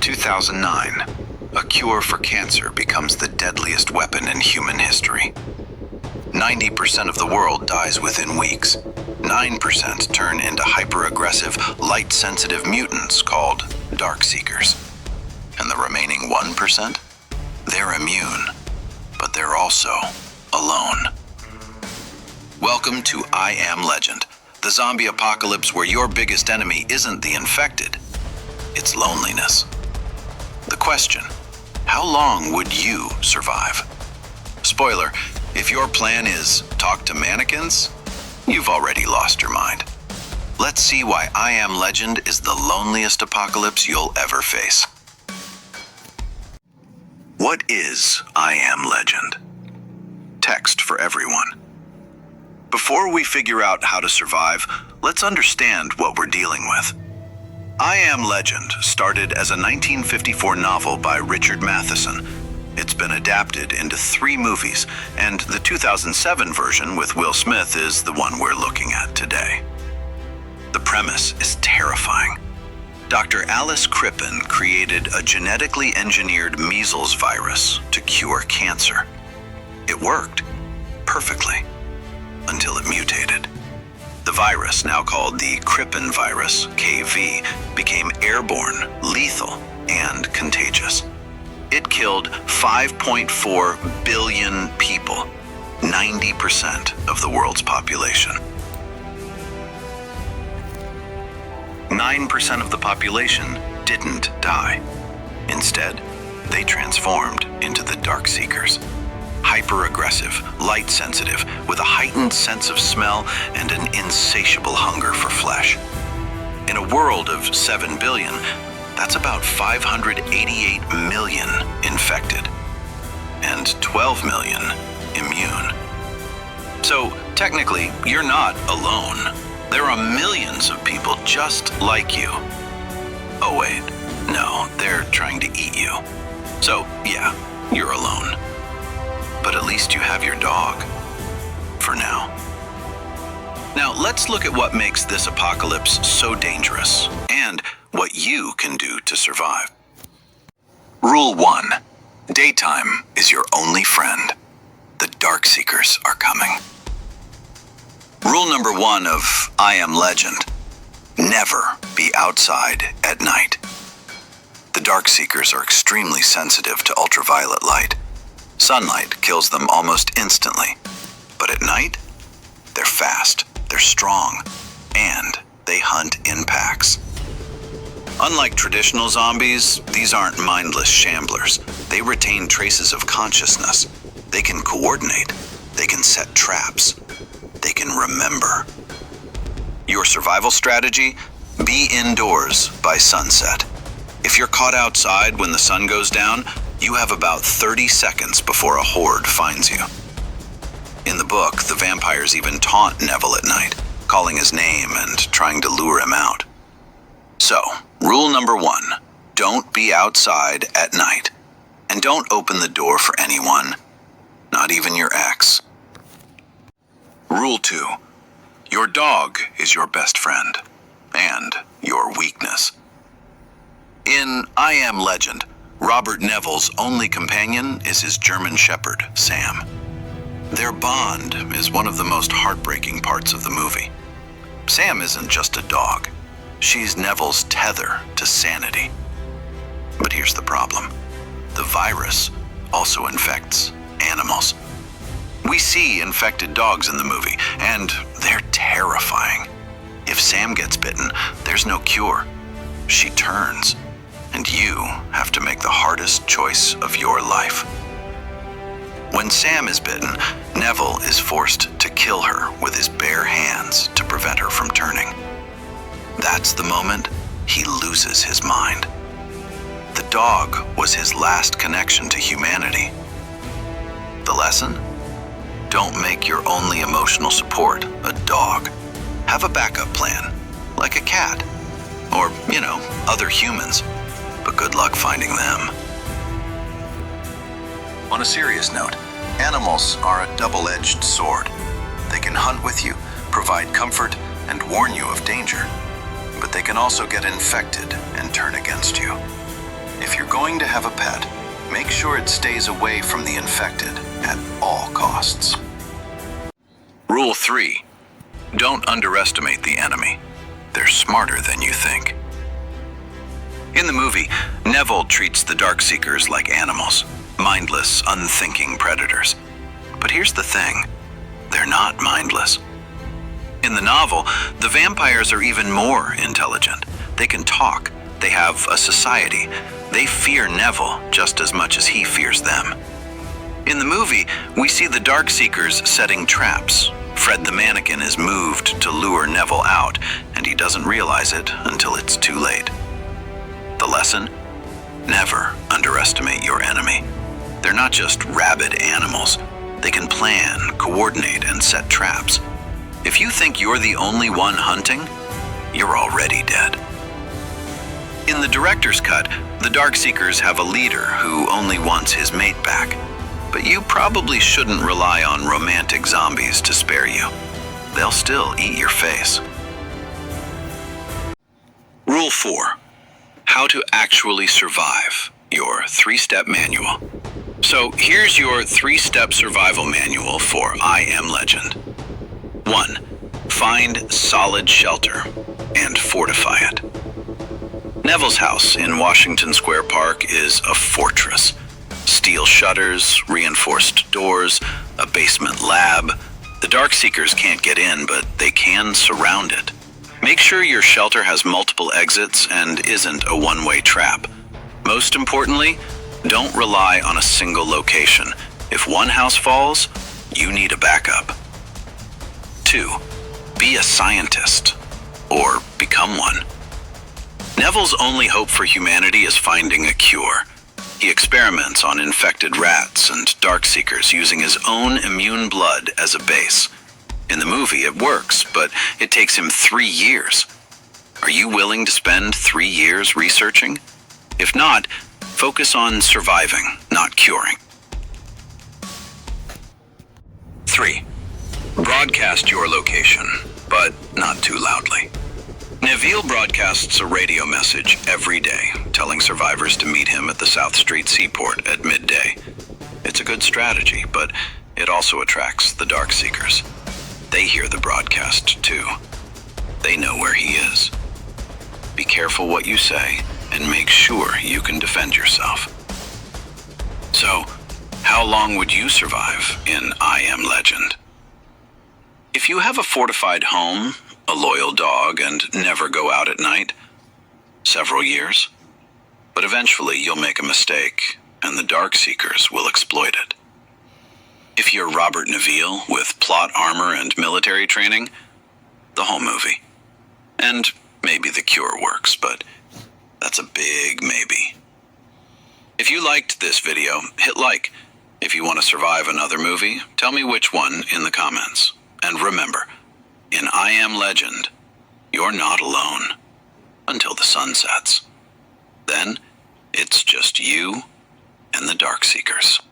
2009. A cure for cancer becomes the deadliest weapon in human history. 90% of the world dies within weeks. 9% turn into hyper-aggressive, light-sensitive mutants called Darkseekers. And the remaining 1%? They're immune, but they're also alone. Welcome to I Am Legend, the zombie apocalypse where your biggest enemy isn't the infected, it's loneliness. The question, how long would you survive? Spoiler, if your plan is talk to mannequins, you've already lost your mind. Let's see why I Am Legend is the loneliest apocalypse you'll ever face. What is I Am Legend? Text for everyone. Before we figure out how to survive, let's understand what we're dealing with. I Am Legend started as a 1954 novel by Richard Matheson. It's been adapted into 3 movies, and the 2007 version with Will Smith is the one we're looking at today. The premise is terrifying. Dr. Alice Crippen created a genetically engineered measles virus to cure cancer. It worked perfectly until it mutated. The virus, now called the Crippen virus, KV, became airborne, lethal, and contagious. It killed 5.4 billion people, 90% of the world's population. 9% of the population didn't die. Instead, they transformed into the Darkseekers. Hyper-aggressive, light-sensitive, with a heightened sense of smell and an insatiable hunger for flesh. In a world of 7 billion, that's about 588 million infected, and 12 million immune. So, technically, you're not alone. There are millions of people just like you. Oh wait, no, they're trying to eat you. So, yeah, you're alone. But at least you have your dog. For now. Now, let's look at what makes this apocalypse so dangerous, and what you can do to survive. Rule 1. Daytime is your only friend. The Darkseekers are coming. Rule number 1 of I Am Legend. Never be outside at night. The Darkseekers are extremely sensitive to ultraviolet light. Sunlight kills them almost instantly. But at night, they're fast, they're strong, and they hunt in packs. Unlike traditional zombies, these aren't mindless shamblers. They retain traces of consciousness. They can coordinate. They can set traps. They can remember. Your survival strategy? Be indoors by sunset. If you're caught outside when the sun goes down, you have about 30 seconds before a horde finds you. In the book, the vampires even taunt Neville at night, calling his name and trying to lure him out. So, rule number 1, don't be outside at night. And don't open the door for anyone, not even your ex. Rule 2, your dog is your best friend, and your weakness. In I Am Legend, Robert Neville's only companion is his German Shepherd, Sam. Their bond is one of the most heartbreaking parts of the movie. Sam isn't just a dog. She's Neville's tether to sanity. But here's the problem. The virus also infects animals. We see infected dogs in the movie, and they're terrifying. If Sam gets bitten, there's no cure. She turns. And you have to make the hardest choice of your life. When Sam is bitten, Neville is forced to kill her with his bare hands to prevent her from turning. That's the moment he loses his mind. The dog was his last connection to humanity. The lesson? Don't make your only emotional support a dog. Have a backup plan, like a cat, or, other humans. But good luck finding them. On a serious note, animals are a double-edged sword. They can hunt with you, provide comfort, and warn you of danger. But they can also get infected and turn against you. going to have a pet, make sure it stays away from the infected at all costs. Rule 3. Don't underestimate the enemy. They're smarter than you think. In the movie, Neville treats the Darkseekers like animals, mindless, unthinking predators. But here's the thing, they're not mindless. In the novel, the vampires are even more intelligent. They can talk, they have a society. They fear Neville just as much as he fears them. In the movie, we see the Darkseekers setting traps. Fred the mannequin is moved to lure Neville out, and he doesn't realize it until it's too late. The lesson? Never underestimate your enemy. They're not just rabid animals. They can plan, coordinate, and set traps. If you think you're the only one hunting, you're already dead. In the director's cut, the Darkseekers have a leader who only wants his mate back. But you probably shouldn't rely on romantic zombies to spare you. They'll still eat your face. Rule 4. How to actually survive, your 3-step manual. So here's your 3-step survival manual for I Am Legend. 1. Find solid shelter and fortify it. Neville's house in Washington Square Park is a fortress. Steel shutters, reinforced doors, a basement lab. The Darkseekers can't get in, but they can surround it. Make sure your shelter has multiple exits and isn't a one-way trap. Most importantly, don't rely on a single location. If one house falls, you need a backup. 2. Be a scientist, or become one. Neville's only hope for humanity is finding a cure. He experiments on infected rats and Darkseekers using his own immune blood as a base. In the movie, it works, but it takes him 3 years. Are you willing to spend 3 years researching? If not, focus on surviving, not curing. 3. Broadcast your location, but not too loudly. Neville broadcasts a radio message every day, telling survivors to meet him at the South Street Seaport at midday. It's a good strategy, but it also attracts the Darkseekers. They hear the broadcast, too. They know where he is. Be careful what you say, and make sure you can defend yourself. So, how long would you survive in I Am Legend? If you have a fortified home, a loyal dog, and never go out at night, several years. But eventually you'll make a mistake, and the Darkseekers will exploit it. If you're Robert Neville with plot armor and military training, the whole movie. And maybe the cure works, but that's a big maybe. If you liked this video, hit like. If you want to survive another movie, tell me which one in the comments. And remember, in I Am Legend, you're not alone until the sun sets. Then, it's just you and the Darkseekers.